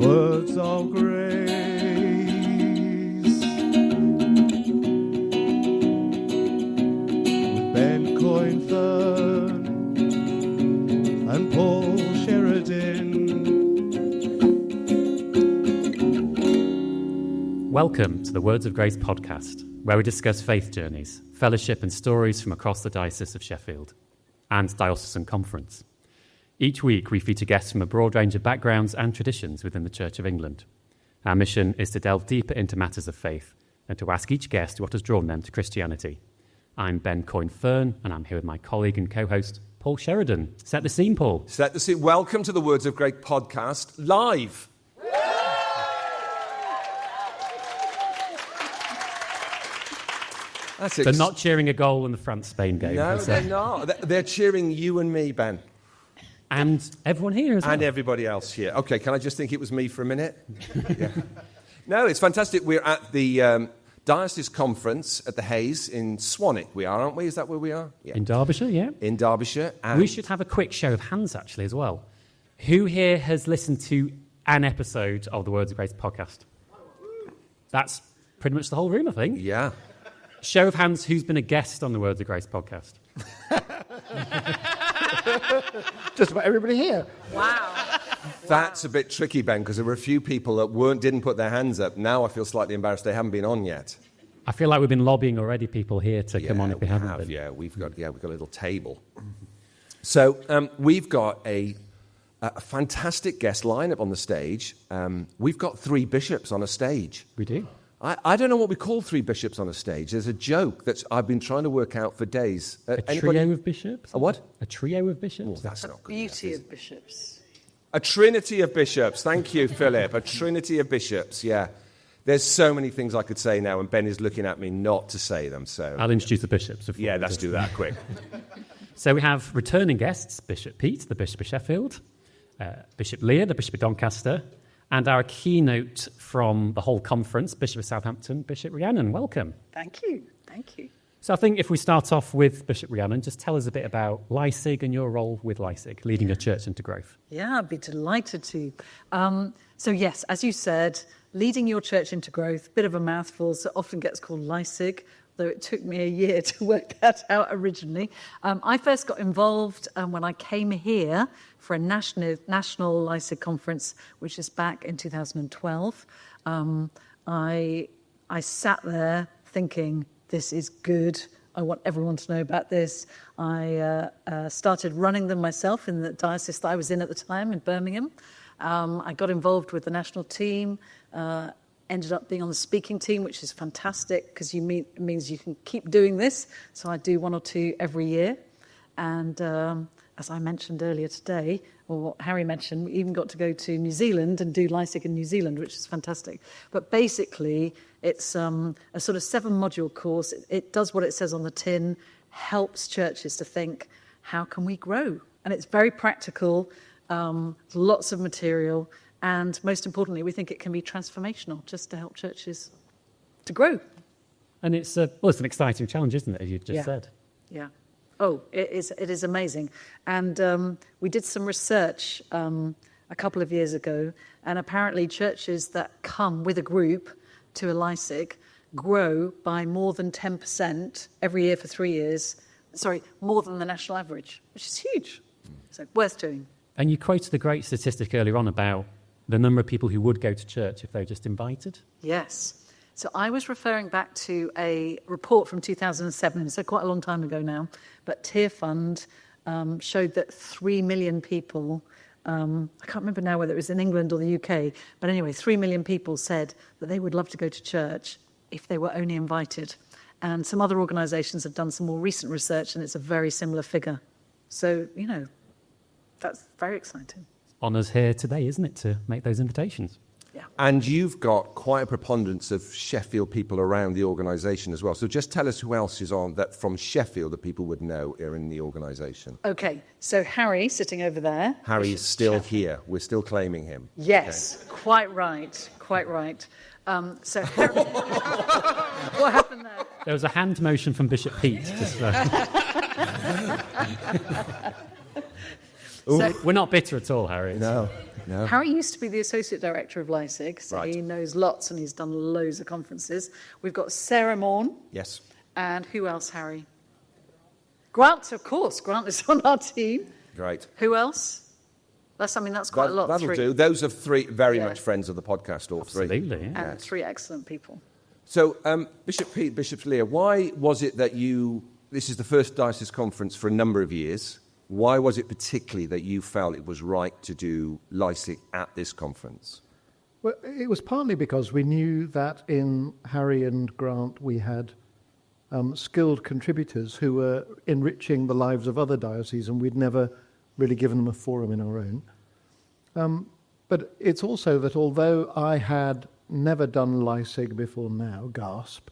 Words of grace with Ben Coinfern and Paul Sheridan. Welcome to the Words of Grace podcast, where we discuss faith journeys, fellowship and stories from across the Diocese of Sheffield and Diocesan Conference. Each week we feature guests from a broad range of backgrounds and traditions within the Church of England. Our mission is to delve deeper into matters of faith and to ask each guest what has drawn them to Christianity. I'm Ben Coinfern and I'm here with my colleague and co-host Paul Sheridan. Set the scene, Paul. Set the scene. Welcome to the Words of Grace podcast live. They're not cheering a goal in the France-Spain game. No, they're not. They're cheering you and me, Ben. And everyone here as well. And everybody else here. Okay, can I just think it was me for a minute? Yeah. No, it's fantastic. We're at the Diocese Conference at the Hayes in Swanwick. We are, aren't we? Is that where we are? Yeah. In Derbyshire, yeah. In Derbyshire. We should have a quick show of hands, actually, as well. Who here has listened to an episode of the Words of Grace podcast? That's pretty much the whole room, I think. Yeah. Show of hands, who's been a guest on the Words of Grace podcast? Just about everybody here. Wow. That's a bit tricky, Ben, because there were a few people that didn't put their hands up. Now I feel slightly embarrassed they haven't been on yet. I feel like we've been lobbying already people here to come on if they haven't been. Yeah, we've got a little table. So we've got a fantastic guest lineup on the stage. We've got 3 bishops on a stage. We do. I don't know what we call 3 bishops on a stage. There's a joke that I've been trying to work out for days. Trio of bishops? A what? A trio of bishops? Oh, that's not good. Beauty of bishops. A trinity of bishops. Thank you, Philip. A trinity of bishops, yeah. There's so many things I could say now, and Ben is looking at me not to say them. So I'll introduce the bishops. Yeah, let's do that quick. So we have returning guests, Bishop Pete, the Bishop of Sheffield, Bishop Leah, the Bishop of Doncaster, and our keynote from the whole conference, Bishop of Southampton, Bishop Rhiannon. Welcome. Thank you. Thank you. So I think if we start off with Bishop Rhiannon, just tell us a bit about Leipzig and your role with Leipzig, leading a church into growth. Yeah, I'd be delighted to. So yes, as you said, leading your church into growth, bit of a mouthful, so it often gets called Leipzig, though it took me a year to work that out originally. I first got involved when I came here for a national Leipzig conference, which is back in 2012. I sat there thinking, this is good. I want everyone to know about this. I started running them myself in the diocese that I was in at the time in Birmingham. I got involved with the national team, ended up being on the speaking team, which is fantastic because it means you can keep doing this. So I do 1 or 2 every year. And as I mentioned earlier today, or what Harry mentioned, we even got to go to New Zealand and do Leipzig in New Zealand, which is fantastic. But basically, it's a sort of 7-module course. It does what it says on the tin, helps churches to think, how can we grow? And it's very practical, lots of material, and most importantly, we think it can be transformational, just to help churches to grow. And it's an exciting challenge, isn't it, as you just said? Yeah. Oh, it is amazing. And we did some research a couple of years ago, and apparently churches that come with a group to a Leipzig grow by more than 10% every year for 3 years. Sorry, more than the national average, which is huge. So worth doing. And you quoted a great statistic earlier on about the number of people who would go to church if they were just invited. Yes. So I was referring back to a report from 2007, so quite a long time ago now, but Tear Fund showed that 3 million people, I can't remember now whether it was in England or the UK, but anyway, 3 million people said that they would love to go to church if they were only invited. And some other organisations have done some more recent research, and it's a very similar figure. So, that's very exciting. Honours here today, isn't it, to make those invitations? Yeah. And you've got quite a preponderance of Sheffield people around the organisation as well. So just tell us who else is on that from Sheffield that people would know are in the organisation. Okay, so Harry, sitting over there. Harry is still here. We're still claiming him. Yes, okay. Quite right. So Harry, what happened there? There was a hand motion from Bishop Pete. So, We're not bitter at all, Harry. No. Harry used to be the Associate Director of Leipzig, so Right. he knows lots and he's done loads of conferences. We've got Sarah Morn. Yes. And who else, Harry? Grant, of course. Grant is on our team. Great. Who else? That's quite a lot. That'll three. do. Those are three very Yeah. much friends of the podcast, all three. Absolutely, yeah. And three excellent people. So, Bishop Pete, Bishop Leah, why was it that this is the first diocese conference for a number of years. Why was it particularly that you felt it was right to do Leipzig at this conference? Well, it was partly because we knew that in Harry and Grant we had skilled contributors who were enriching the lives of other dioceses, and we'd never really given them a forum in our own. But it's also that although I had never done Leipzig before now, gasp,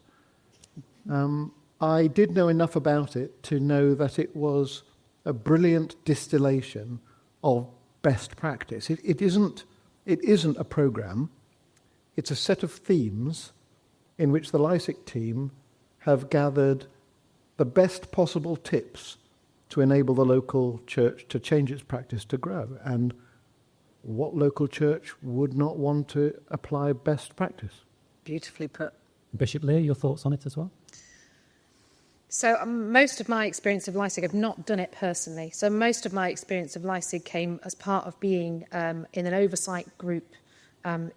I did know enough about it to know that it was a brilliant distillation of best practice. It isn't a program. It's a set of themes in which the Leipzig team have gathered the best possible tips to enable the local church to change its practice to grow. And what local church would not want to apply best practice? Beautifully put. Bishop Leah, your thoughts on it as well? So most of my experience of Leipzig, I've not done it personally. So most of my experience of Leipzig came as part of being in an oversight group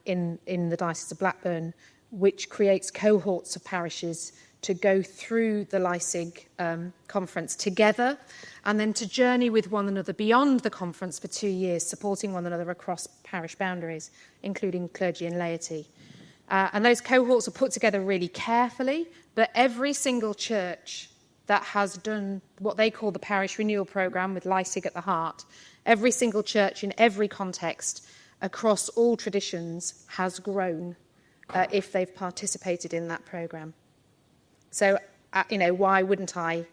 in the Diocese of Blackburn, which creates cohorts of parishes to go through the Leipzig conference together and then to journey with one another beyond the conference for 2 years, supporting one another across parish boundaries, including clergy and laity. And those cohorts are put together really carefully, but every single church that has done what they call the parish renewal programme with Leipzig at the heart, every single church in every context across all traditions has grown if they've participated in that programme. So, why wouldn't I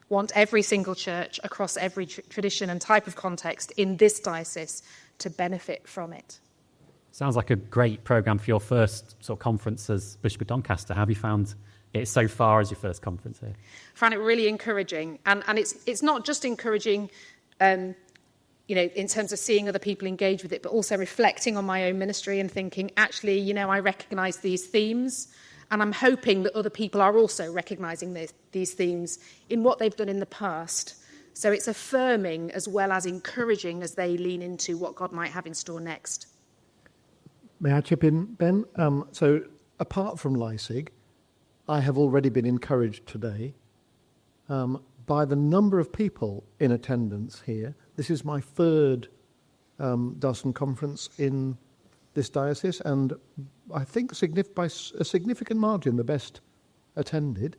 want every single church across every tradition and type of context in this diocese to benefit from it? Sounds like a great programme for your first sort of conference as Bishop of Doncaster. How have you found it so far as your first conference here? I found it really encouraging. And it's not just encouraging, in terms of seeing other people engage with it, but also reflecting on my own ministry and thinking, actually, I recognise these themes. And I'm hoping that other people are also recognising these themes in what they've done in the past. So it's affirming as well as encouraging as they lean into what God might have in store next. May I chip in, Ben? So apart from Leipzig, I have already been encouraged today by the number of people in attendance here. This is my third diocesan conference in this diocese, and I think by a significant margin the best attended,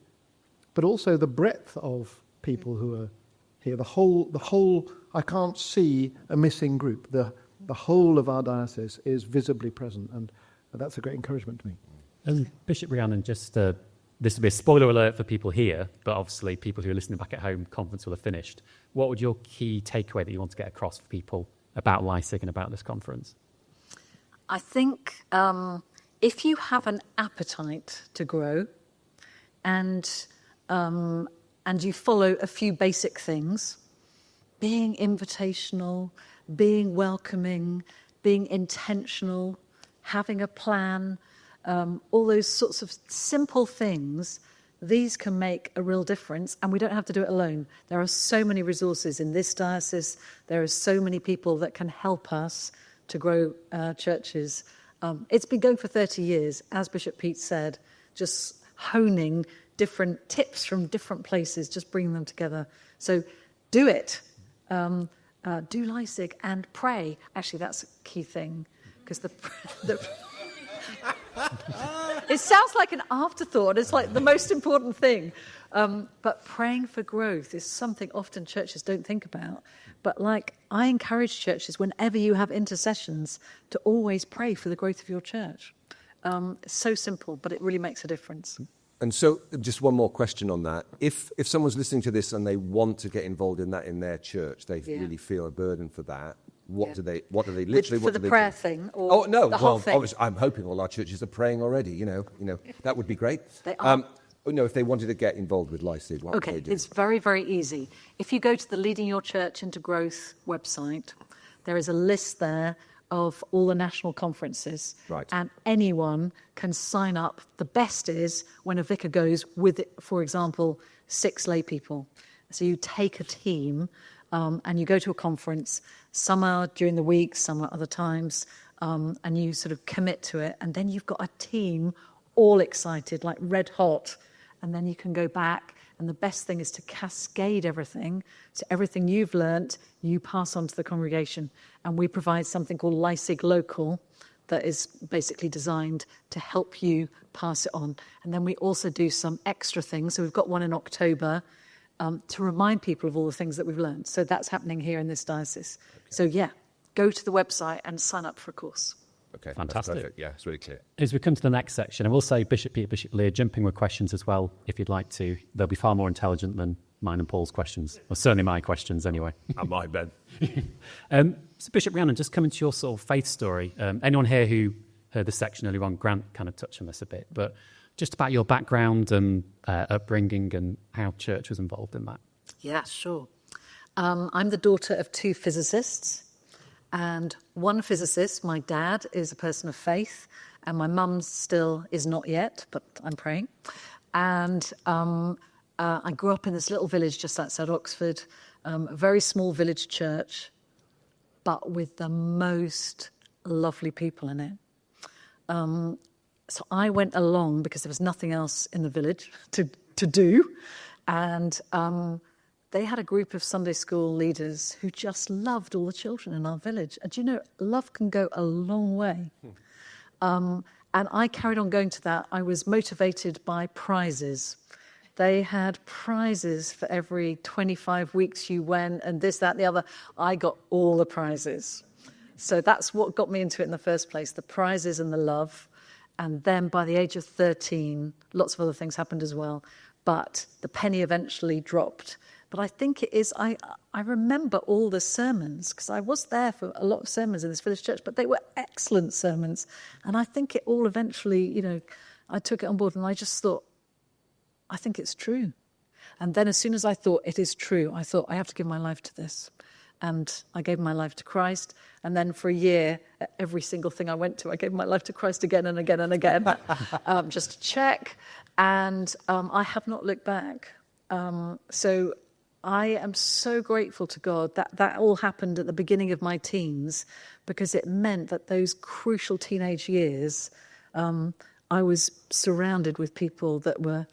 but also the breadth of people who are here. The whole. I can't see a missing group. The whole of our diocese is visibly present, and that's a great encouragement to me. And Bishop Rhiannon, just this will be a spoiler alert for people here, but obviously people who are listening back at home, conference will have finished. What would your key takeaway that you want to get across for people about Leipzig and about this conference? I think if you have an appetite to grow and you follow a few basic things, being invitational, being welcoming, being intentional, having a plan, all those sorts of simple things, these can make a real difference, and we don't have to do it alone. There are so many resources in this diocese. There are so many people that can help us to grow churches. It's been going for 30 years, as Bishop Pete said, just honing different tips from different places, just bringing them together. So do it. Do Leipzig and pray. Actually, that's a key thing, because it sounds like an afterthought. It's like the most important thing. But praying for growth is something often churches don't think about. But I encourage churches, whenever you have intercessions, to always pray for the growth of your church. It's so simple, but it really makes a difference. And so, just one more question on that. If someone's listening to this and they want to get involved in that in their church, they really feel a burden for that. What do they literally? For the prayer thing, or the whole thing? Obviously, I'm hoping all our churches are praying already. You know, that would be great. They are. If they wanted to get involved with Leipzig, what would they do? It's very, very easy. If you go to the Leading Your Church into Growth website, there is a list there of all the national conferences. Right. And anyone can sign up. The best is when a vicar goes with, for example, 6 lay people. So you take a team and you go to a conference. Some are during the week, some are other times, and you sort of commit to it. And then you've got a team all excited, like red hot. And then you can go back. And the best thing is to cascade everything. So everything you've learnt, you pass on to the congregation. And we provide something called Leipzig Local that is basically designed to help you pass it on. And then we also do some extra things. So we've got one in October to remind people of all the things that we've learned. So that's happening here in this diocese. Okay. So yeah, go to the website and sign up for a course. Okay, fantastic. That's perfect. Yeah, it's really clear. As we come to the next section, I will say Bishop Peter, Bishop Leah, jumping with questions as well, if you'd like to. They'll be far more intelligent than mine and Paul's questions, or certainly my questions anyway. And mine, Ben. So Bishop Rhiannon, just coming to your sort of faith story. Anyone here who heard the section earlier on, Grant kind of touched on this a bit, but just about your background and upbringing and how church was involved in that. Yeah, sure. I'm the daughter of 2 physicists. And one physicist, my dad, is a person of faith, and my mum still is not yet, but I'm praying. And I grew up in this little village just outside Oxford, a very small village church, but with the most lovely people in it. So I went along because there was nothing else in the village to do, and they had a group of Sunday school leaders who just loved all the children in our village. And you know, love can go a long way. And I carried on going to that. I was motivated by prizes. They had prizes for every 25 weeks you went, and this, that, and the other. I got all the prizes. So that's what got me into it in the first place, the prizes and the love. And then by the age of 13, lots of other things happened as well. But the penny eventually dropped. But I think it is, I remember all the sermons, because I was there for a lot of sermons in this village church, but they were excellent sermons. And I think it all eventually, you know, I took it on board and I just thought, I think it's true. And then as soon as I thought it is true, I thought I have to give my life to this. And I gave my life to Christ. And then for a year, every single thing I went to, I gave my life to Christ again and again and again, just to check. And I have not looked back. So I am so grateful to God that all happened at the beginning of my teens, because it meant that those crucial teenage years, I was surrounded with people that were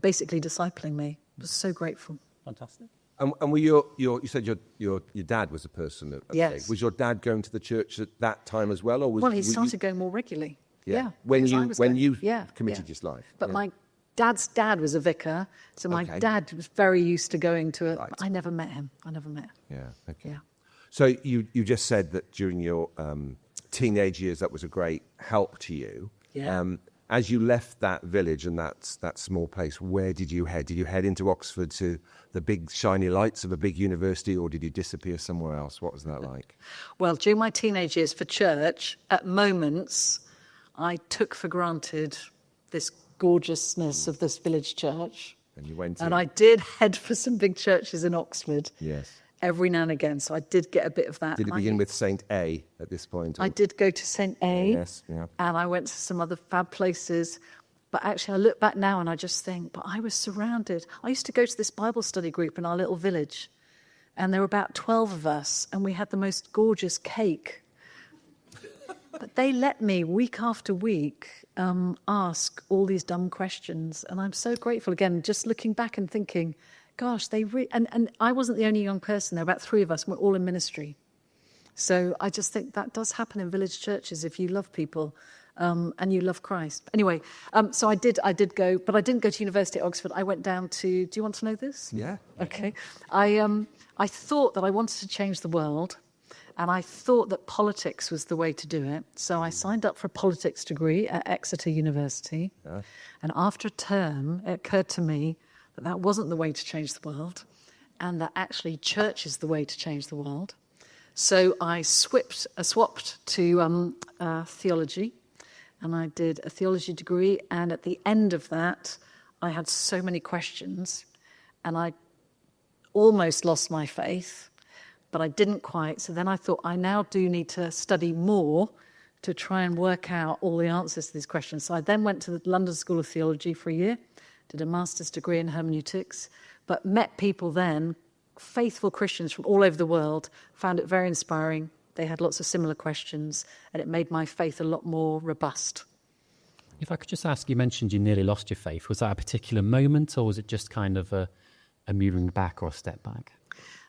basically discipling me. I was so grateful. Fantastic. And were you said your dad was a person of yes. faith. Was your dad going to the church at that time as well, or was? Well, he started going more regularly. Yeah. When you committed yeah. his life. But my dad's dad was a vicar, so my dad was very used to going to it. Right. I never met him. Yeah. Okay. Yeah. So you just said that during your teenage years that was a great help to you. Yeah. As you left that village and that small place, where did you head? Did you head into Oxford to the big shiny lights of a big university, or did you disappear somewhere else? What was that like? Well, during my teenage years for church, at moments, I took for granted this gorgeousness of this village church. And you went and I did head for some big churches in Oxford. Yes. Every now and again, so I did get a bit of that. Did it begin with St. A at this point? Or? I did go to St. A, yes, yeah. And I went to some other fab places. But actually, I look back now and I just think, but I was surrounded. I used to go to this Bible study group in our little village, and there were about 12 of us, and we had the most gorgeous cake. But they let me, week after week, ask all these dumb questions, and I'm so grateful. Again, just looking back and thinking, gosh, and I wasn't the only young person. There were about 3 of us, and we're all in ministry. So I just think that does happen in village churches if you love people and you love Christ. Anyway, so I did go, but I didn't go to university at Oxford. I went down to, do you want to know this? Yeah. Okay. I thought that I wanted to change the world, and I thought that politics was the way to do it. So I signed up for a politics degree at Exeter University. Yeah. And after a term, it occurred to me that wasn't the way to change the world, and that actually church is the way to change the world. So I swapped to theology, and I did a theology degree, and at the end of that, I had so many questions, and I almost lost my faith, but I didn't quite. So then I thought, I now do need to study more to try and work out all the answers to these questions. So I then went to the London School of Theology for a year, did a master's degree in hermeneutics, but met people then, faithful Christians from all over the world, found it very inspiring. They had lots of similar questions, and it made my faith a lot more robust. If I could just ask, you mentioned you nearly lost your faith. Was that a particular moment, or was it just kind of a moving back or a step back?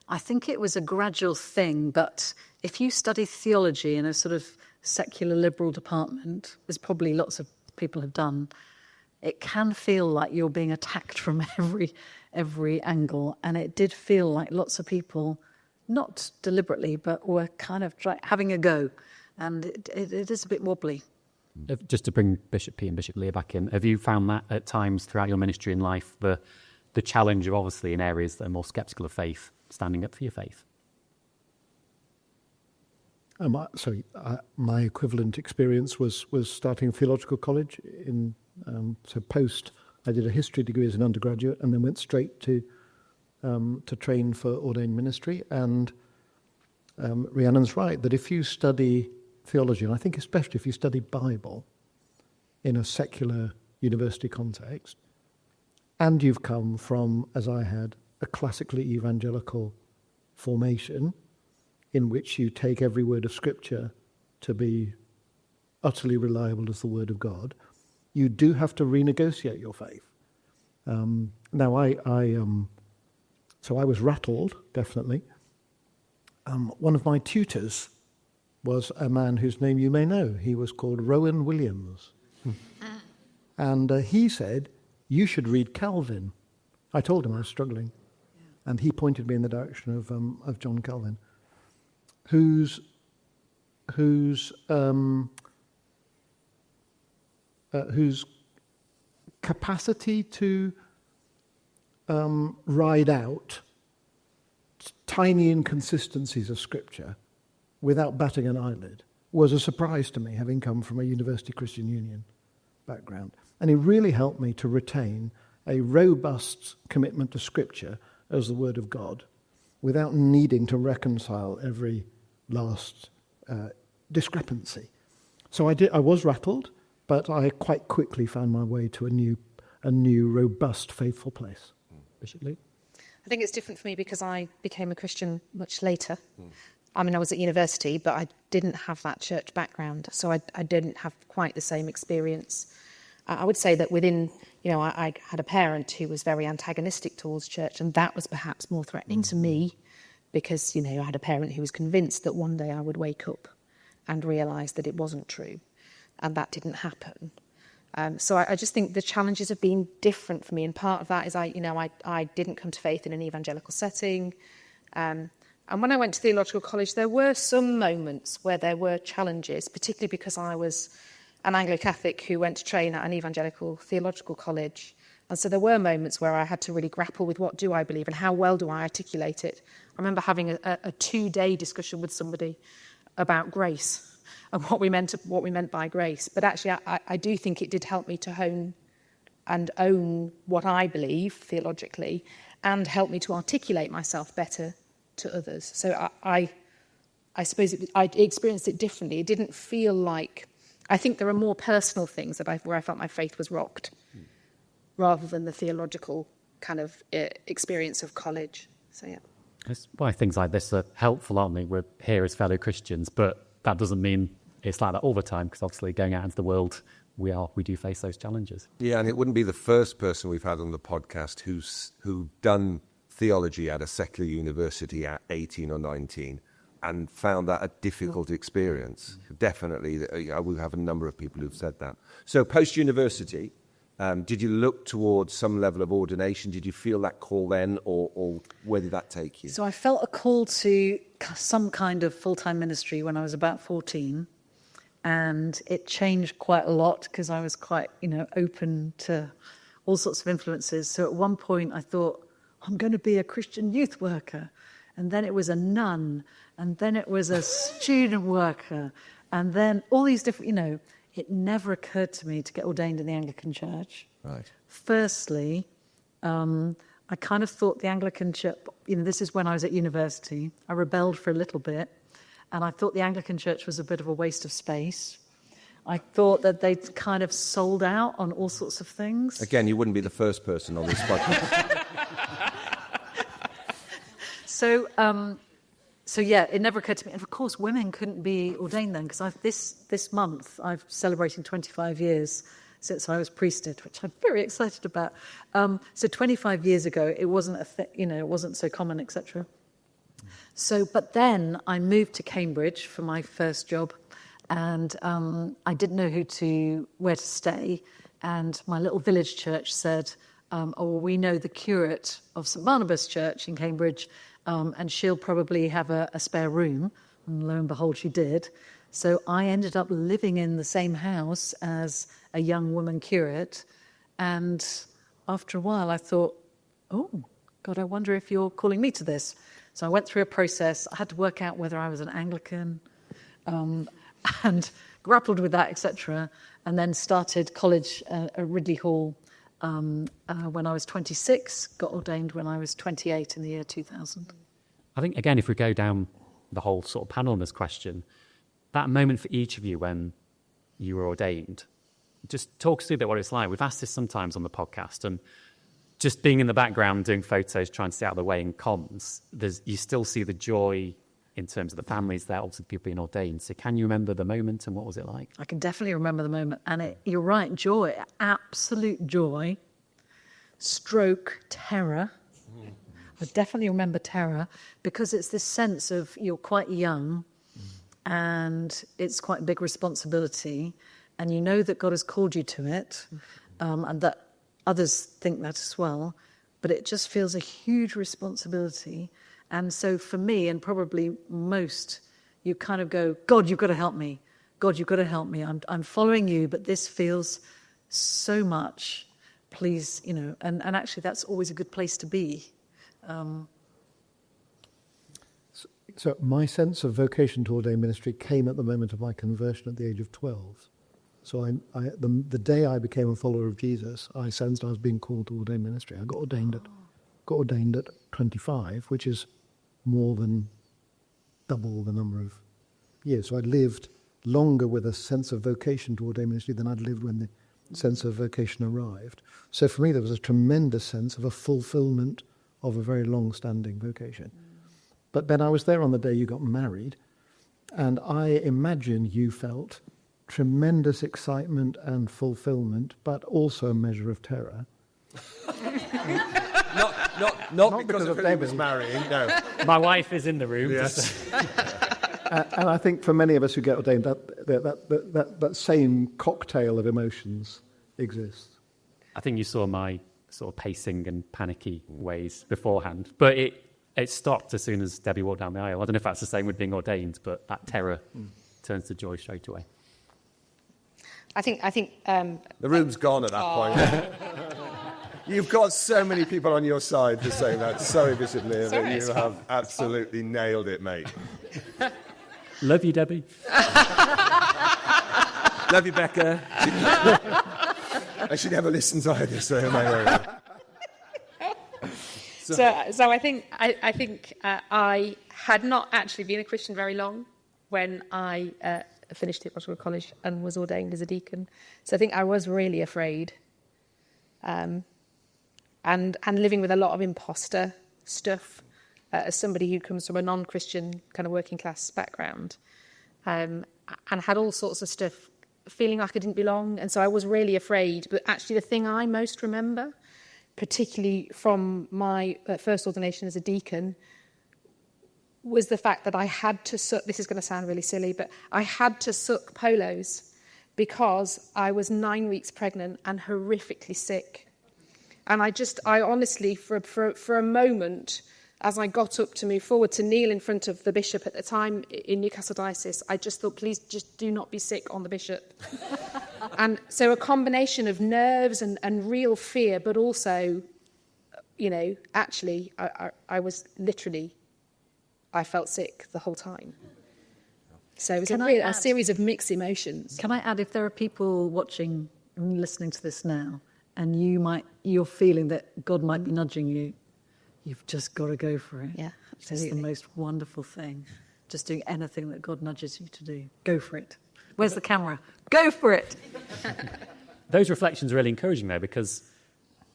I think it was a gradual thing, but if you study theology in a sort of secular liberal department, as probably lots of people have done, it can feel like you're being attacked from every angle. And it did feel like lots of people, not deliberately, but were kind of having a go. And it is a bit wobbly. Just to bring Bishop P and Bishop Leah back in, have you found that at times throughout your ministry in life, the challenge of obviously in areas that are more sceptical of faith, standing up for your faith? My equivalent experience was starting theological college so post. I did a history degree as an undergraduate, and then went straight to train for ordained ministry. And Rhiannon's right that if you study theology, and I think especially if you study Bible in a secular university context, and you've come from, as I had, a classically evangelical formation, in which you take every word of Scripture to be utterly reliable as the Word of God, you do have to renegotiate your faith. Now, I was rattled, definitely. One of my tutors was a man whose name you may know. He was called Rowan Williams. And he said, you should read Calvin. I told him I was struggling. And he pointed me in the direction of John Calvin, whose capacity to ride out tiny inconsistencies of Scripture without batting an eyelid was a surprise to me, having come from a University Christian Union background. And it really helped me to retain a robust commitment to Scripture as the Word of God without needing to reconcile every last discrepancy. So I was rattled, but I quite quickly found my way to a new robust, faithful place. Bishop Lee? I think it's different for me because I became a Christian much later. I mean, I was at university, but I didn't have that church background, so I didn't have quite the same experience. I would say that within, I had a parent who was very antagonistic towards church, and that was perhaps more threatening to me because, I had a parent who was convinced that one day I would wake up and realise that it wasn't true, and that didn't happen. So I just think the challenges have been different for me, and part of that is I didn't come to faith in an evangelical setting. And when I went to theological college, there were some moments where there were challenges, particularly because I was an Anglo-Catholic who went to train at an evangelical theological college. And so there were moments where I had to really grapple with what do I believe and how well do I articulate it. I remember having a 2-day discussion with somebody about grace and what we meant by grace. But actually, I do think it did help me to hone and own what I believe theologically and help me to articulate myself better to others. So I suppose I experienced it differently. It didn't feel like... I think there are more personal things where I felt my faith was rocked rather than the theological kind of experience of college. So, yeah. That's why things like this are helpful, aren't they? We're here as fellow Christians, but that doesn't mean it's like that all the time, because obviously going out into the world, we do face those challenges. Yeah, and it wouldn't be the first person we've had on the podcast who done theology at a secular university at 18 or 19 and found that a difficult experience. Definitely, we have a number of people who've said that. So post-university, did you look towards some level of ordination? Did you feel that call then, or where did that take you? So I felt a call to some kind of full-time ministry when I was about 14, and it changed quite a lot because I was quite, open to all sorts of influences. So at one point I thought, I'm going to be a Christian youth worker. And then it was a nun, and then it was a student worker, and then all these different, it never occurred to me to get ordained in the Anglican Church. Right. Firstly, I I kind of thought the Anglican Church, this is when I was at university. I rebelled for a little bit, and I thought the Anglican Church was a bit of a waste of space. I thought that they'd kind of sold out on all sorts of things. Again, you wouldn't be the first person on this podcast. So yeah, it never occurred to me. And of course, women couldn't be ordained then, because this month I've celebrating 25 years since I was priested, which I'm very excited about. So 25 years ago, it wasn't it wasn't so common, etc. So, but then I moved to Cambridge for my first job, and I didn't know where to stay. And my little village church said, we know the curate of St Barnabas Church in Cambridge, and she'll probably have a spare room. And lo and behold, she did. So I ended up living in the same house as a young woman curate. And after a while, I thought, oh, God, I wonder if you're calling me to this. So I went through a process. I had to work out whether I was an Anglican, and grappled with that, etc. And then started college at Ridley Hall when I was 26, got ordained when I was 28 in the year 2000. I think, again, if we go down the whole sort of panel on this question, that moment for each of you when you were ordained, just talk us through a bit what it's like. We've asked this sometimes on the podcast, and just being in the background, doing photos, trying to stay out of the way in comms, you still see the joy in terms of the families there, also people being ordained. So can you remember the moment, and what was it like? I can definitely remember the moment. And you're right, joy, absolute joy, stroke terror. I definitely remember terror, because it's this sense of you're quite young and it's quite a big responsibility, and you know that God has called you to it, and that others think that as well, but it just feels a huge responsibility. And so for me, and probably most, you kind of go, God, you've got to help me. God, you've got to help me. I'm following you, but this feels so much. Please, and actually that's always a good place to be. So my sense of vocation to ordained ministry came at the moment of my conversion at the age of 12. So the day I became a follower of Jesus, I sensed I was being called to ordained ministry. I got ordained at 25, which is more than double the number of years. So I'd lived longer with a sense of vocation to ordained ministry than I'd lived when the sense of vocation arrived. So for me, there was a tremendous sense of a fulfillment of a very long-standing vocation. But Ben, I was there on the day you got married, and I imagine you felt tremendous excitement and fulfillment, but also a measure of terror. Not because of who he was marrying, no. My wife is in the room. Yes. And I think for many of us who get ordained, that same cocktail of emotions exists. I think you saw my sort of pacing and panicky ways beforehand, but it stopped as soon as Debbie walked down the aisle. I don't know if that's the same with being ordained, but that terror turns to joy straight away. I think the room's gone at that point. You've got so many people on your side for saying that. Sorry, Bishop Leah, but you have absolutely nailed it, mate. Love you, Debbie. Love you, Becca. And she never listens either, so So I think I had not actually been a Christian very long when I finished theological college and was ordained as a deacon. So I think I was really afraid, and living with a lot of imposter stuff as somebody who comes from a non-Christian kind of working class background, and had all sorts of stuff, feeling like I didn't belong. And so I was really afraid. But actually the thing I most remember, particularly from my first ordination as a deacon, was the fact that I had to suck, this is going to sound really silly, but I had to suck polos because I was 9 weeks pregnant and horrifically sick. And I honestly, for a moment, as I got up to move forward to kneel in front of the bishop at the time in Newcastle Diocese, I just thought, please just do not be sick on the bishop. And so a combination of nerves and real fear, but also, actually, I was literally, I felt sick the whole time. So it was a series of mixed emotions. Can I add, if there are people watching and listening to this now, and you're feeling that God might be nudging you, you've just got to go for it. Yeah, It's the absolutely. most wonderful thing. Just doing anything that God nudges you to do. Go for it. Where's the camera? Go for it. Those reflections are really encouraging, though, because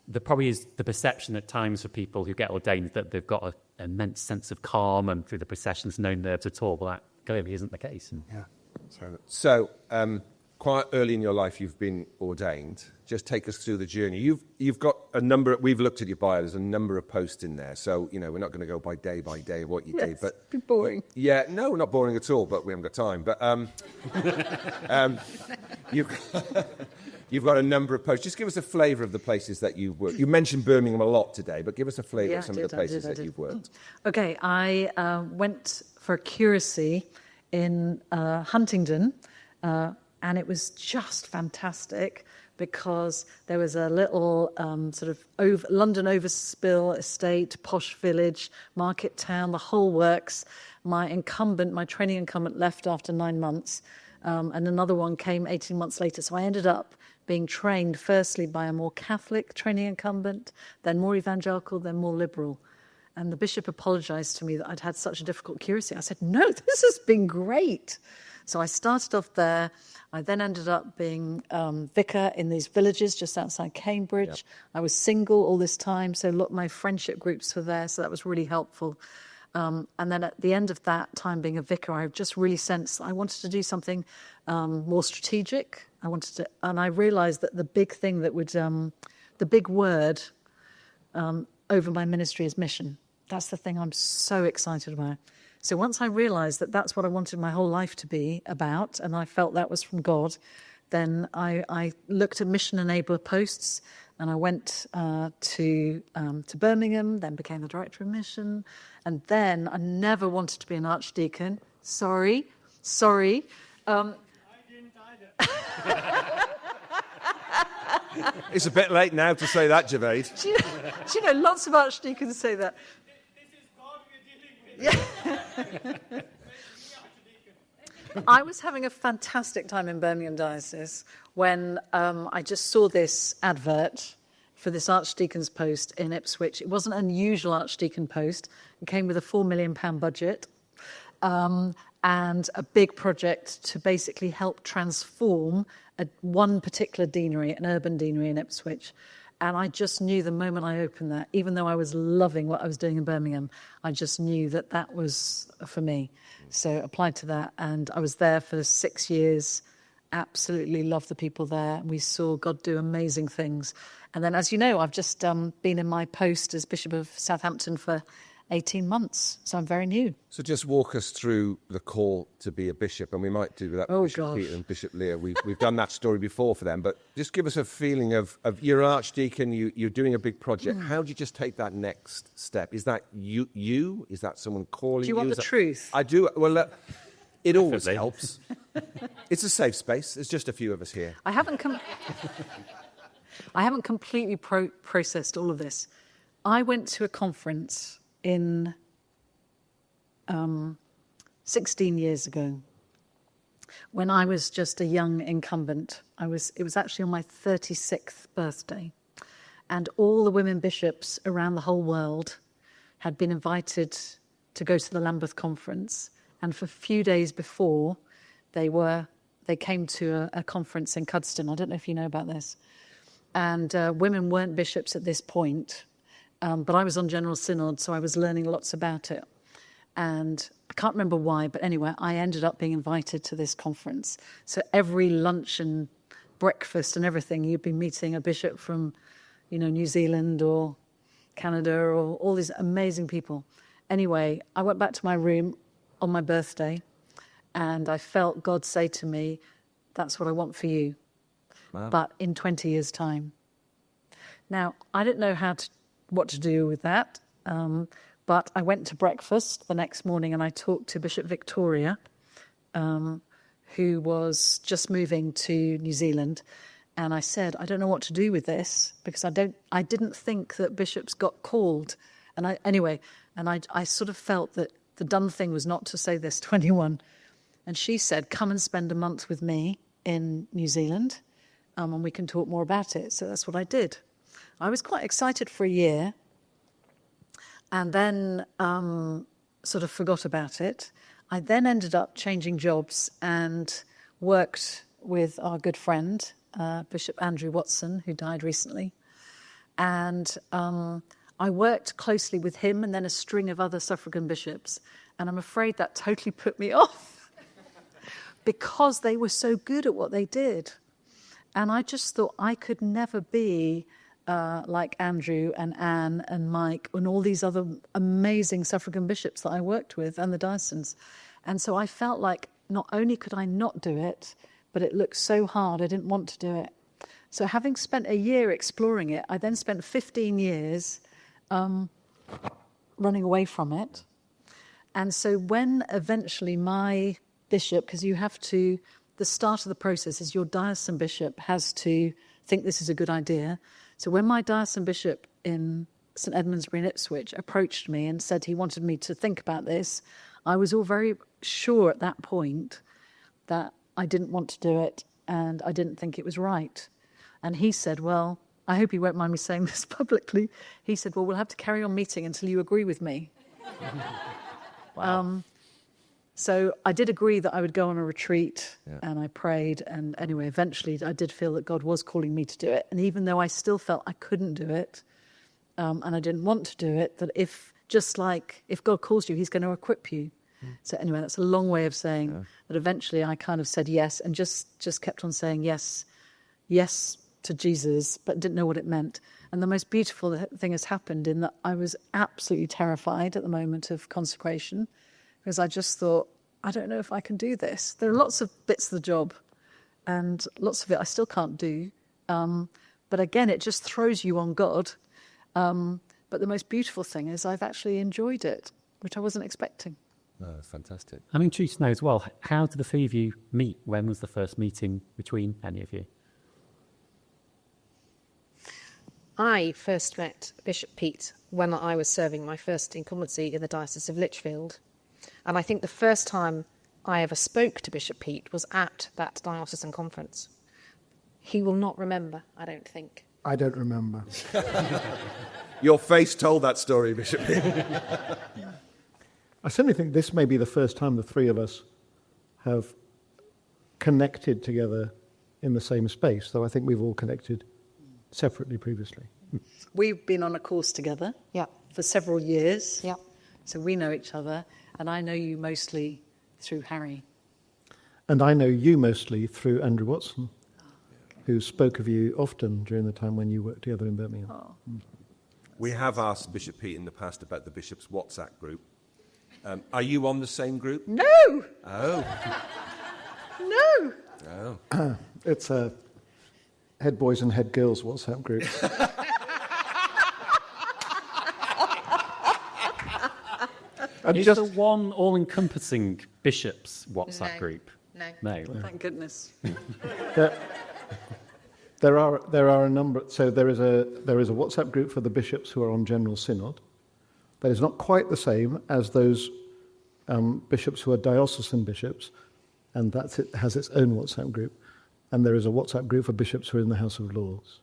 there probably is the perception at times for people who get ordained that they've got an immense sense of calm and through the processions no nerves at all. Well, that clearly isn't the case. Yeah. So, quite early in your life, you've been ordained. Just take us through the journey. You've got a number. We've looked at your bio. There's a number of posts in there. So we're not going to go by day of what you did. Yes, But it'd be boring. yeah, no, not boring at all. But we haven't got time. But you've got a number of posts. Just give us a flavour of the places that you've worked. You mentioned Birmingham a lot today, but give us a flavour of some of the places that you've worked. Okay, I went for a curacy in Huntingdon, and it was just fantastic because there was a little sort of London overspill estate, posh village, market town, the whole works. My training incumbent left after 9 months, and another one came 18 months later. So I ended up being trained firstly by a more Catholic training incumbent, then more evangelical, then more liberal. And the bishop apologised to me that I'd had such a difficult curacy. I said, no, this has been great. So I started off there. I then ended up being vicar in these villages just outside Cambridge. Yep. I was single all this time, so look, my friendship groups were there, so that was really helpful. And then at the end of that time being a vicar, I just really sensed I wanted to do something more strategic. And I realised that the big thing that would, the big word over my ministry is mission. That's the thing I'm so excited about. So once I realised that that's what I wanted my whole life to be about, and I felt that was from God, then I looked at mission enabler posts, and I went to Birmingham, then became the director of mission, and then I never wanted to be an archdeacon. Sorry. I didn't either. It's a bit late now to say that, Javed. Do you know, lots of archdeacons say that. This is God we're dealing with. Yeah. I was having a fantastic time in Birmingham Diocese when I just saw this advert for this archdeacon's post in Ipswich. It wasn't an unusual archdeacon post. It came with a £4 million budget and a big project to basically help transform one particular deanery, an urban deanery in Ipswich. And I just knew the moment I opened that, even though I was loving what I was doing in Birmingham, I just knew that that was for me. So applied to that, and I was there for 6 years. Absolutely loved the people there. We saw God do amazing things. And then, as you know, I've just been in my post as Bishop of Southampton for 18 months, so I'm very new. So just walk us through the call to be a bishop, and we might do that with Bishop Peter and Bishop Leah. We've done that story before for them, but just give us a feeling of you're an archdeacon, you're doing a big project. How do you just take that next step? Is that you? Is that someone calling you? Do you want the truth? I do. Well, it always helps. It's a safe space. There's just a few of us here. I haven't completely processed all of this. I went to a conference in 16 years ago when I was just a young incumbent. It was actually on my 36th birthday, and all the women bishops around the whole world had been invited to go to the Lambeth conference, and for a few days before they came to a conference in Cuddesdon. I don't know if you know about this. And women weren't bishops at this point. But I was on General Synod, so I was learning lots about it. And I can't remember why, but anyway, I ended up being invited to this conference. So every lunch and breakfast and everything, you'd be meeting a bishop from, New Zealand or Canada or all these amazing people. Anyway, I went back to my room on my birthday, and I felt God say to me, that's what I want for you, wow. But in 20 years' time. Now, I didn't know what to do with that. But I went to breakfast the next morning and I talked to Bishop Victoria, who was just moving to New Zealand. And I said, I don't know what to do with this because I didn't think that bishops got called. And I sort of felt that the done thing was not to say this to anyone. And she said, come and spend a month with me in New Zealand and we can talk more about it. So that's what I did. I was quite excited for a year. and then sort of forgot about it. I then ended up changing jobs and worked with our good friend, Bishop Andrew Watson, who died recently. And I worked closely with him and then a string of other suffragan bishops. And I'm afraid that totally put me off because they were so good at what they did. And I just thought I could never be like Andrew and Anne and Mike and all these other amazing suffragan bishops that I worked with and the diocesans. And so I felt like not only could I not do it, but it looked so hard I didn't want to do it. So having spent a year exploring it, I then spent 15 years running away from it. And so when eventually my bishop, because you have to, the start of the process is your diocesan bishop has to think this is a good idea. So when my diocesan bishop in St Edmundsbury in Ipswich approached me and said he wanted me to think about this, I was all very sure at that point that I didn't want to do it and I didn't think it was right. And he said, well, I hope you won't mind me saying this publicly. He said, well, we'll have to carry on meeting until you agree with me. Wow. So I did agree that I would go on a retreat and I prayed. And anyway, eventually I did feel that God was calling me to do it. And even though I still felt I couldn't do it and I didn't want to do it, that if God calls you, he's going to equip you. So anyway, that's a long way of saying that eventually I kind of said yes and just kept on saying yes to Jesus, but didn't know what it meant. And the most beautiful thing has happened in that I was absolutely terrified at the moment of consecration because I just thought, I don't know if I can do this. There are lots of bits of the job and lots of it I still can't do. But again, it just throws you on God. But the most beautiful thing is I've actually enjoyed it, which I wasn't expecting. Oh, that's fantastic. I'm intrigued to know as well, how did the three of you meet? When was the first meeting between any of you? I first met Bishop Pete when I was serving my first incumbency in the Diocese of Lichfield. And I think the first time I ever spoke to Bishop Pete was at that diocesan conference. He will not remember, I don't think. I don't remember. Your face told that story, Bishop. I certainly think this may be the first time the three of us have connected together in the same space, though I think we've all connected separately previously. We've been on a course together for several years. Yeah. So we know each other, and I know you mostly through Harry. And I know you mostly through Andrew Watson, who spoke of you often during the time when you worked together in Birmingham. Oh. We have asked Bishop Pete in the past about the Bishop's WhatsApp group. Are you on the same group? No! Oh. No! Oh. It's a head boys and head girls WhatsApp group. Is there one all-encompassing bishops WhatsApp No. group? No. No. Thank goodness. There are a number. So there is a WhatsApp group for the bishops who are on General Synod. That is not quite the same as those bishops who are diocesan bishops, and has its own WhatsApp group. And there is a WhatsApp group for bishops who are in the House of Lords.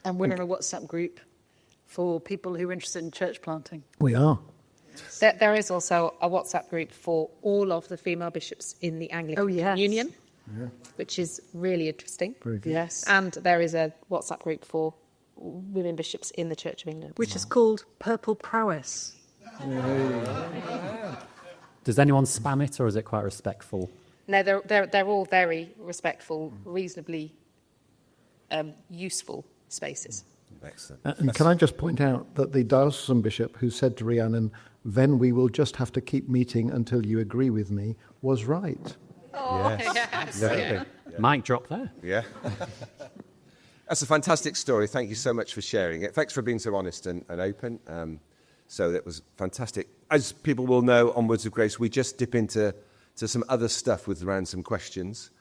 And we're in a WhatsApp group for people who are interested in church planting. We are. There is also a WhatsApp group for all of the female bishops in the Anglican Union, which is really interesting. Very good. Yes. And there is a WhatsApp group for women bishops in the Church of England. Which is called Purple Prowess. Does anyone spam it, or is it quite respectful? No, they're all very respectful, reasonably useful spaces. Excellent. And can I just point out that the diocesan bishop who said to Rhiannon, "Then we will just have to keep meeting until you agree with me," was right. Oh, Yes. Exactly. Mic drop there. Yeah. That's a fantastic story. Thank you so much for sharing it. Thanks for being so honest and open. So that was fantastic. As people will know, on Words of Grace, we just dip into some other stuff with around some questions.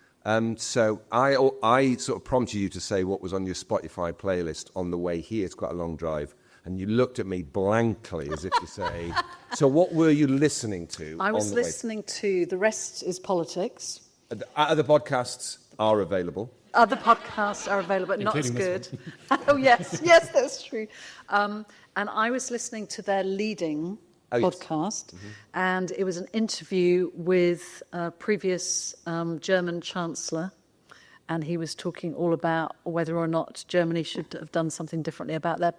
So I sort of prompted you to say what was on your Spotify playlist on the way here. It's quite a long drive. And you looked at me blankly as if to say, so what were you listening to? I was listening to The Rest is Politics. Other podcasts are available. Other podcasts are available, but not as Including good. this Oh, yes, that's true. And I was listening to their leading podcast, and it was an interview with a previous German Chancellor, and he was talking all about whether or not Germany should have done something differently about their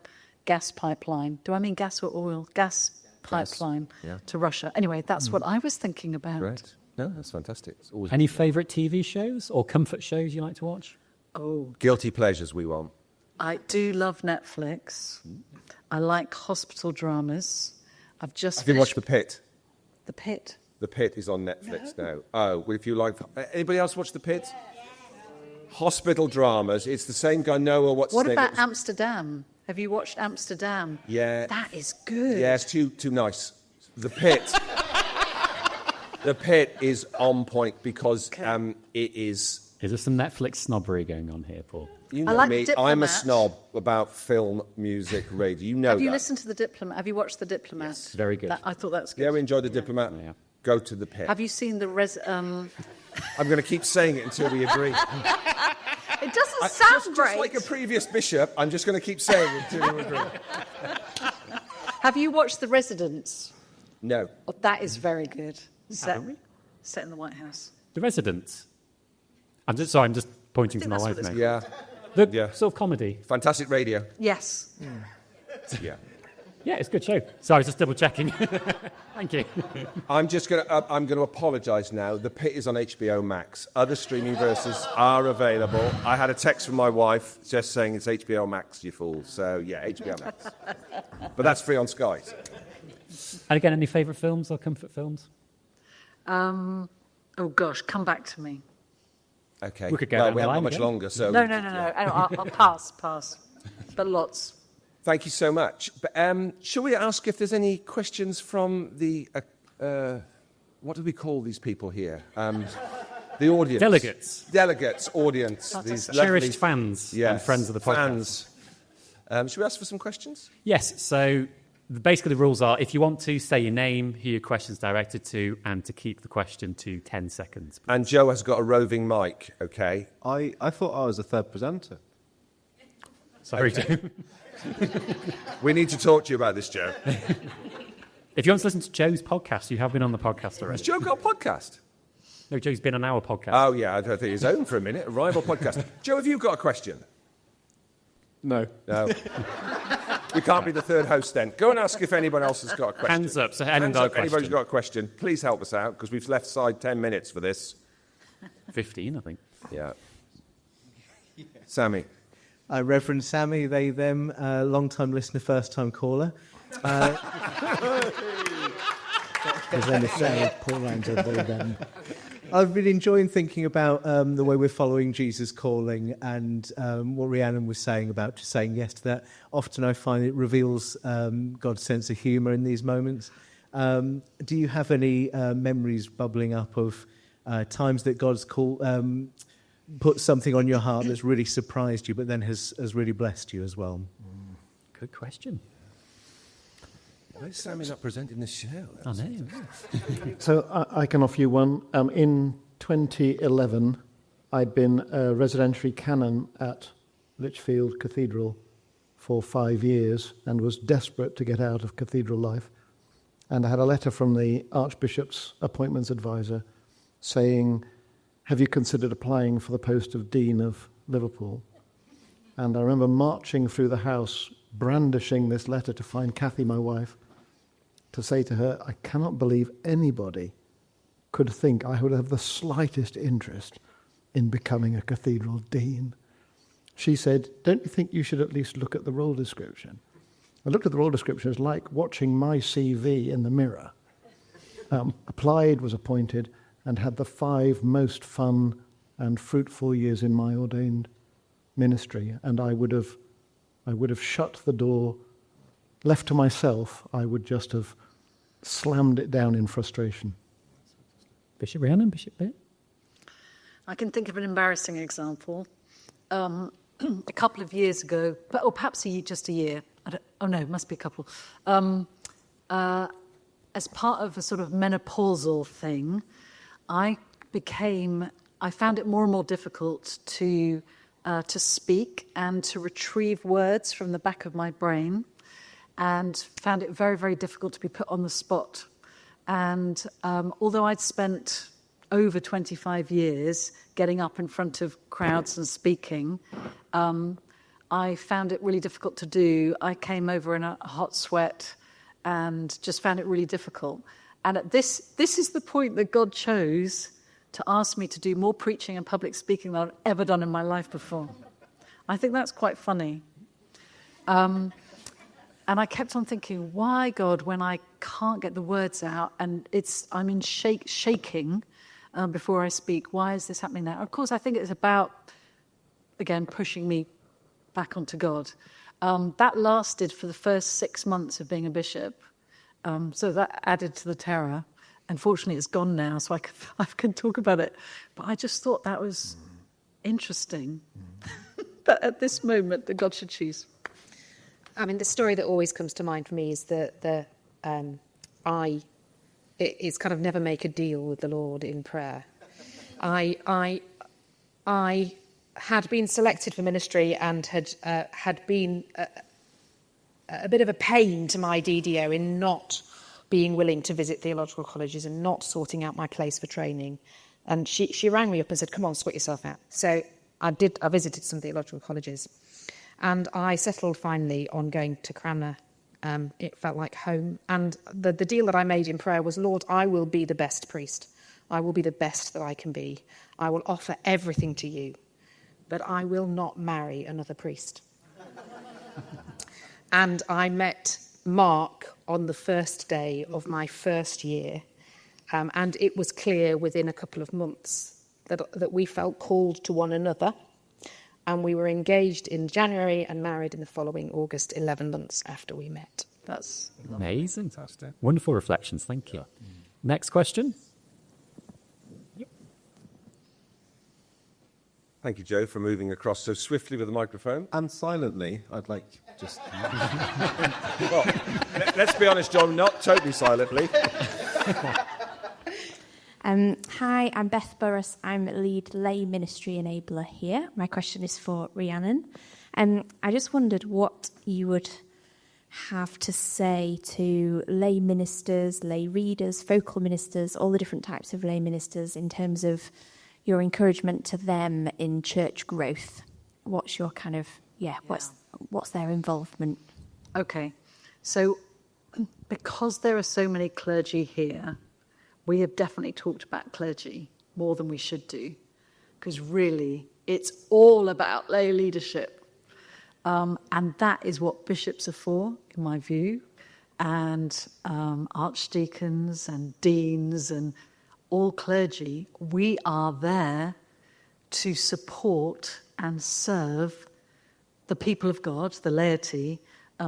gas pipeline. Do I mean gas or oil? Gas pipeline to Russia. Anyway, that's what I was thinking about. Great. No, that's fantastic. It's always Any favourite TV shows or comfort shows you like to watch? Oh, guilty pleasures we want. I do love Netflix. I like hospital dramas. I've just Have you watched The Pit? The Pit. The Pit is on Netflix now. Oh, well, if you like... Anybody else watch The Pit? Hospital dramas. It's the same guy, Noah. What about Amsterdam? Have you watched Amsterdam? Yeah. That is good. Yeah, it's too nice. The Pit. The Pit is on point because it is... Is there some Netflix snobbery going on here, Paul? You know like me. Diplomat. I'm a snob about film, music, radio. You know Have that. you listened to The Diplomat? Have you watched The Diplomat? Yes. Very good. I thought that's good. Yeah, we enjoyed The Diplomat. Yeah. Go to The Pit. Have you seen the I'm going to keep saying it until we agree. It doesn't sound great. Just like a previous bishop, I'm just going to keep saying it until we agree. Have you watched The Residents? No. Oh, that is very good. Haven't we? Set in the White House. The Residents. I'm just pointing to my that's wife what it's now. Yeah. The Yeah. sort of comedy. Fantastic radio. Yes. Yeah. Yeah, it's a good show. So I was just double checking. Thank you. I'm going to apologise now. The Pit is on HBO Max. Other streaming versions are available. I had a text from my wife just saying it's HBO Max, you fool. So yeah, HBO Max. But that's free on Sky. And again, any favourite films or comfort films? Oh gosh, come back to me. Okay. We could go well, down we the haven't line got much again. longer, so No. I'll pass. But lots. thank you so much. But shall we ask if there's any questions from the what do we call these people here? The audience. Delegates, audience. These Cherished fans and friends of the podcast. Fans. Should we ask for some questions? Yes, so basically the rules are if you want to, say your name, who your question's directed to, and to keep the question to 10 seconds. And Joe has got a roving mic, okay? I thought I was a third presenter. Sorry, Joe. We need to talk to you about this, Joe. If you want to listen to Joe's podcast, you have been on the podcast Has already. Joe got a podcast? No, Joe's been on our podcast. Oh, yeah, I don't think his own for a minute. A rival podcast. Joe, have you got a question? No. No. We can't be the third host then. Go and ask if anyone else has got a question. Hands up, so Hands up, question. anybody's got a question. Please help us out, because we've left aside 10 minutes for this. 15, I think. Yeah. Sammy. Reverend Sammy, they, them, long-time listener, first-time caller. There's only Sarah, Paul Ranger, they, them. I've been enjoying thinking about the way we're following Jesus' calling and what Rhiannon was saying about just saying yes to that. Often I find it reveals God's sense of humour in these moments. Do you have any memories bubbling up of times that God's put something on your heart that's really surprised you but then has really blessed you as well? Good question. Why is Sammy not presenting this show? I know. So I can offer you one. In 2011, I'd been a residentiary canon at Lichfield Cathedral for 5 years and was desperate to get out of cathedral life. And I had a letter from the Archbishop's appointments advisor saying, have you considered applying for the post of Dean of Liverpool? And I remember marching through the house, brandishing this letter to find Kathy, my wife, to say to her, I cannot believe anybody could think I would have the slightest interest in becoming a cathedral dean. She said, don't you think you should at least look at the role description? I looked at the role description. It was like watching my CV in the mirror. Applied, was appointed, and had the 5 most fun and fruitful years in my ordained ministry. And I would have shut the door. Left to myself, I would just have slammed it down in frustration. Bishop Rhiannon, Bishop Leah? I can think of an embarrassing example. A couple of years ago, or perhaps just a year. It must be a couple. As part of a sort of menopausal thing, I became I found it more and more difficult to speak and to retrieve words from the back of my brain, and found it very, very difficult to be put on the spot. And although I'd spent over 25 years getting up in front of crowds and speaking, I found it really difficult to do. I came over in a hot sweat and just found it really difficult. And at this is the point that God chose to ask me to do more preaching and public speaking than I've ever done in my life before. I think that's quite funny. And I kept on thinking, why, God, when I can't get the words out and I'm in shaking before I speak, why is this happening now? Of course, I think it's about, again, pushing me back onto God. That lasted for the first 6 months of being a bishop. So that added to the terror. Unfortunately, it's gone now, so I can talk about it. But I just thought that was interesting. That at this moment, that God should choose. I mean, the story that always comes to mind for me is that it's kind of never make a deal with the Lord in prayer. I had been selected for ministry and had been a bit of a pain to my DDO in not being willing to visit theological colleges and not sorting out my place for training. And she rang me up and said, come on, sort yourself out. So I visited some theological colleges. And I settled finally on going to Cranmer. It felt like home. And the deal that I made in prayer was, Lord, I will be the best priest. I will be the best that I can be. I will offer everything to you. But I will not marry another priest. And I met Mark on the first day of my first year. And it was clear within a couple of months that we felt called to one another. And we were engaged in January and married in the following August, 11 months after we met. That's amazing. Fantastic. Wonderful reflections. Thank you. Next question. Thank you, Joe, for moving across so swiftly with the microphone. And silently, I'd like just... Well, let's be honest, John, not totally silently. Hi, I'm Beth Burris. I'm lead lay ministry enabler here. My question is for Rhiannon. I just wondered what you would have to say to lay ministers, lay readers, focal ministers, all the different types of lay ministers in terms of your encouragement to them in church growth. What's your kind of, what's their involvement? okay. So because there are so many clergy here, we have definitely talked about clergy more than we should do, because really it's all about lay leadership. And that is what bishops are for, in my view, and archdeacons and deans and all clergy. We are there to support and serve the people of God, the laity,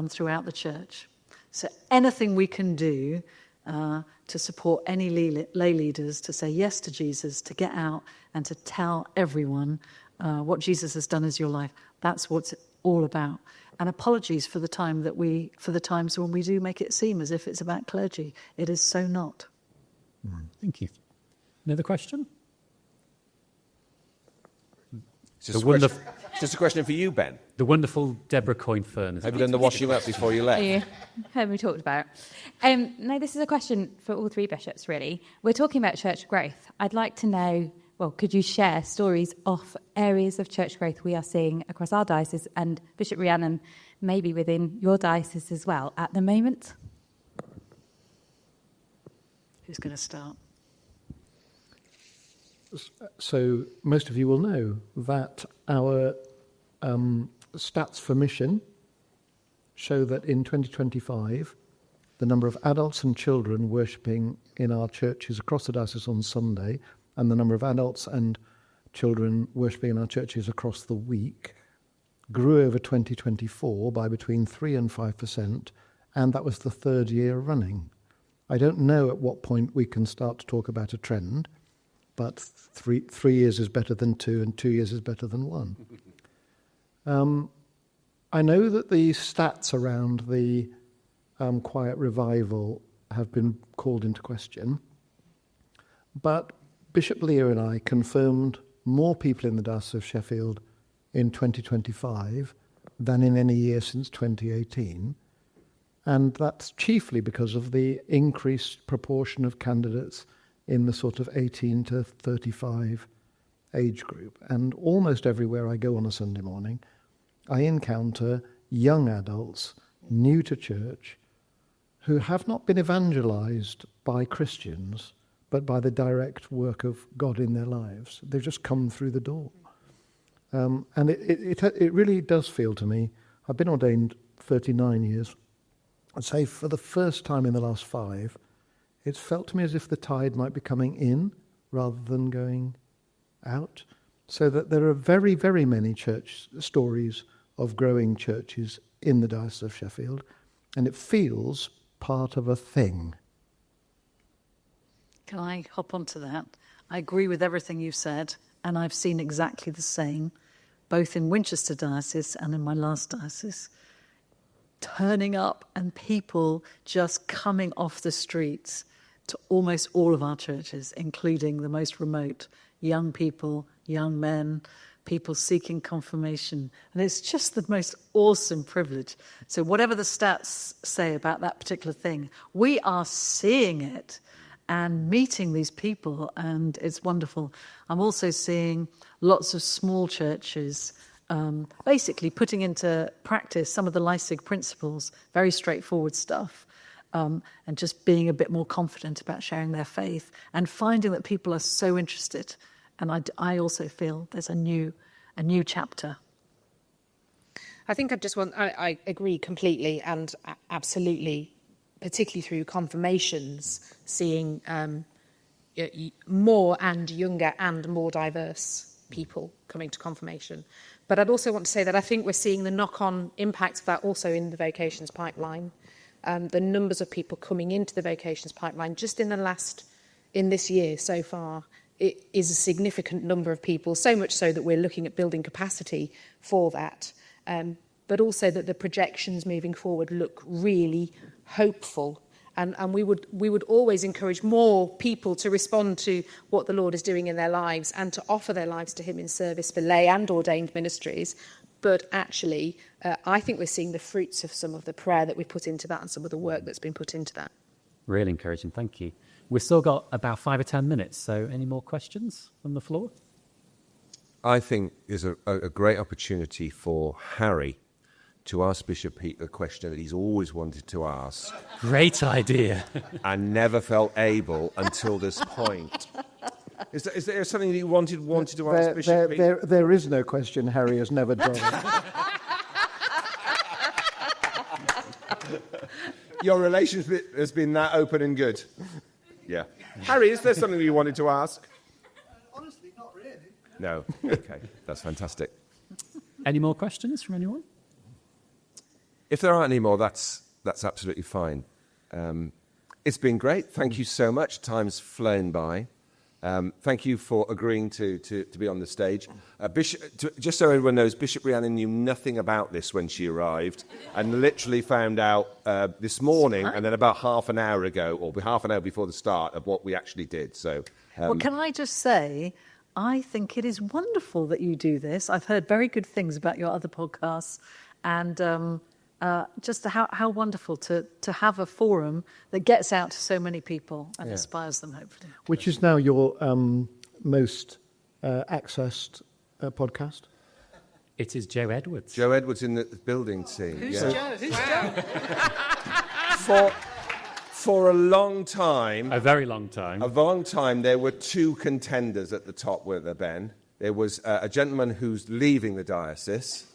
throughout the church. So anything we can do to support any lay leaders to say yes to Jesus, to get out and to tell everyone what Jesus has done as your life, that's what it's all about. And apologies for the times when we do make it seem as if it's about clergy. It is so not. Thank you. Another question? Just a question for you, Ben. The wonderful Deborah Coyne-Fern. Have you done the washing up before you left? Yeah, heard we talked about. No, this is a question for all three bishops, really. We're talking about church growth. I'd like to know, well, could you share stories of areas of church growth we are seeing across our diocese, and Bishop Rhiannon, maybe within your diocese as well at the moment? Who's going to start? So most of you will know that our stats for mission show that in 2025, the number of adults and children worshipping in our churches across the diocese on Sunday, and the number of adults and children worshipping in our churches across the week, grew over 2024 by between 3 and 5%, and that was the third year running. I don't know at what point we can start to talk about a trend, but 3 years is better than 2, and 2 years is better than 1. I know that the stats around the quiet revival have been called into question, but Bishop Leah and I confirmed more people in the Diocese of Sheffield in 2025 than in any year since 2018. And that's chiefly because of the increased proportion of candidates in the sort of 18 to 35 age group. And almost everywhere I go on a Sunday morning, I encounter young adults, new to church, who have not been evangelized by Christians, but by the direct work of God in their lives. They've just come through the door. And it really does feel to me, I've been ordained 39 years, I'd say for the first time in the last 5, it's felt to me as if the tide might be coming in rather than going out. So that there are very, very many church stories of growing churches in the Diocese of Sheffield, and it feels part of a thing. Can I hop onto that? I agree with everything you've said, and I've seen exactly the same, both in Winchester Diocese and in my last diocese. Turning up and people just coming off the streets to almost all of our churches, including the most remote, young people, young men, people seeking confirmation. And it's just the most awesome privilege. So whatever the stats say about that particular thing, we are seeing it and meeting these people, and it's wonderful. I'm also seeing lots of small churches basically putting into practice some of the Leipzig principles, very straightforward stuff, and just being a bit more confident about sharing their faith and finding that people are so interested. And I also feel there's a new chapter. I think I agree completely and absolutely, particularly through confirmations, seeing more and younger and more diverse people coming to confirmation. But I'd also want to say that I think we're seeing the knock-on impact of that also in the vocations pipeline. The numbers of people coming into the vocations pipeline just in this year so far, it is a significant number of people, so much so that we're looking at building capacity for that. But also that the projections moving forward look really hopeful. And we would always encourage more people to respond to what the Lord is doing in their lives and to offer their lives to him in service for lay and ordained ministries. But actually, I think we're seeing the fruits of some of the prayer that we put into that and some of the work that's been put into that. Really encouraging, thank you. We've still got about 5 or 10 minutes, so any more questions from the floor? I think there's a great opportunity for Harry to ask Bishop Pete a question that he's always wanted to ask. Great idea. And never felt able until this point. Is there something that you wanted to ask Bishop Pete? There is no question Harry has never done. Your relationship has been that open and good. Yeah. Harry, is there something you wanted to ask? Honestly, not really. No. Okay, that's fantastic. Any more questions from anyone? If there aren't any more, that's absolutely fine. It's been great. Thank you so much. Time's flown by. Thank you for agreeing to be on the stage. Just so everyone knows, Bishop Rhiannon knew nothing about this when she arrived and literally found out this morning and then about half an hour ago, or half an hour before the start, of what we actually did. So, well, can I just say, I think it is wonderful that you do this. I've heard very good things about your other podcasts, and just how wonderful to have a forum that gets out to so many people and inspires them, hopefully. Which is now your most accessed podcast? It is Joe Edwards. Joe Edwards in the building team. Who's Joe? Who's Joe? For a long time... A very long time. A long time, there were 2 contenders at the top, weren't there, Ben? There was a gentleman who's leaving the diocese,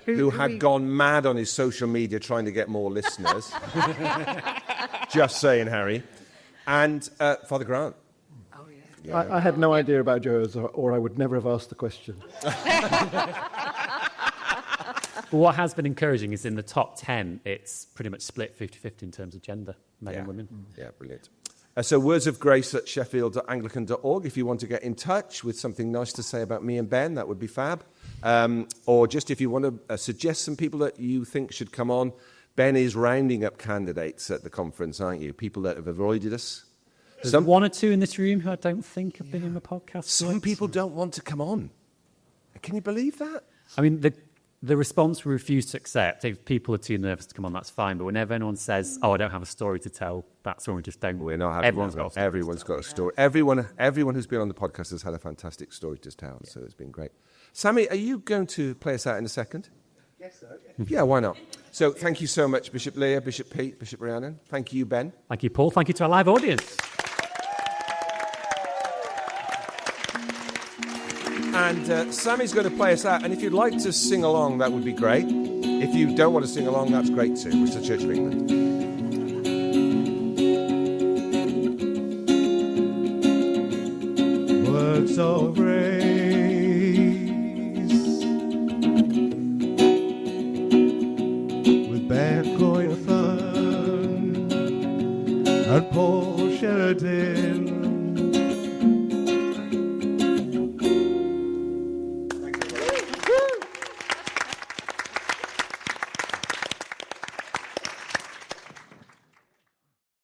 who had gone mad on his social media trying to get more listeners. Just saying, Harry. And Father Grant. Oh, yeah. I had no idea about Joe, or I would never have asked the question. But what has been encouraging is in the top 10, it's pretty much split 50-50 in terms of gender, men and women. Yeah, brilliant. So words of grace at sheffield.anglican.org. If you want to get in touch with something nice to say about me and Ben, that would be fab. Or just if you want to suggest some people that you think should come on. Ben is rounding up candidates at the conference, aren't you? People that have avoided us. There's one or two in this room who I don't think have been in the podcast. Some people don't want to come on. Can you believe that? I mean, the response we refuse to accept, if people are too nervous to come on, that's fine. But whenever anyone says, I don't have a story to tell, that's when we just don't. We're not having Everyone's got a story. Everyone's got a story. Everyone who's been on the podcast has had a fantastic story to tell, so it's been great. Sammy, are you going to play us out in a second? Yes, sir. Yeah, why not? So thank you so much, Bishop Leah, Bishop Pete, Bishop Rhiannon. Thank you, Ben. Thank you, Paul. Thank you to our live audience. And Sammy's going to play us out. And if you'd like to sing along, that would be great. If you don't want to sing along, that's great too. It's the Church of England. Words of grace with bad going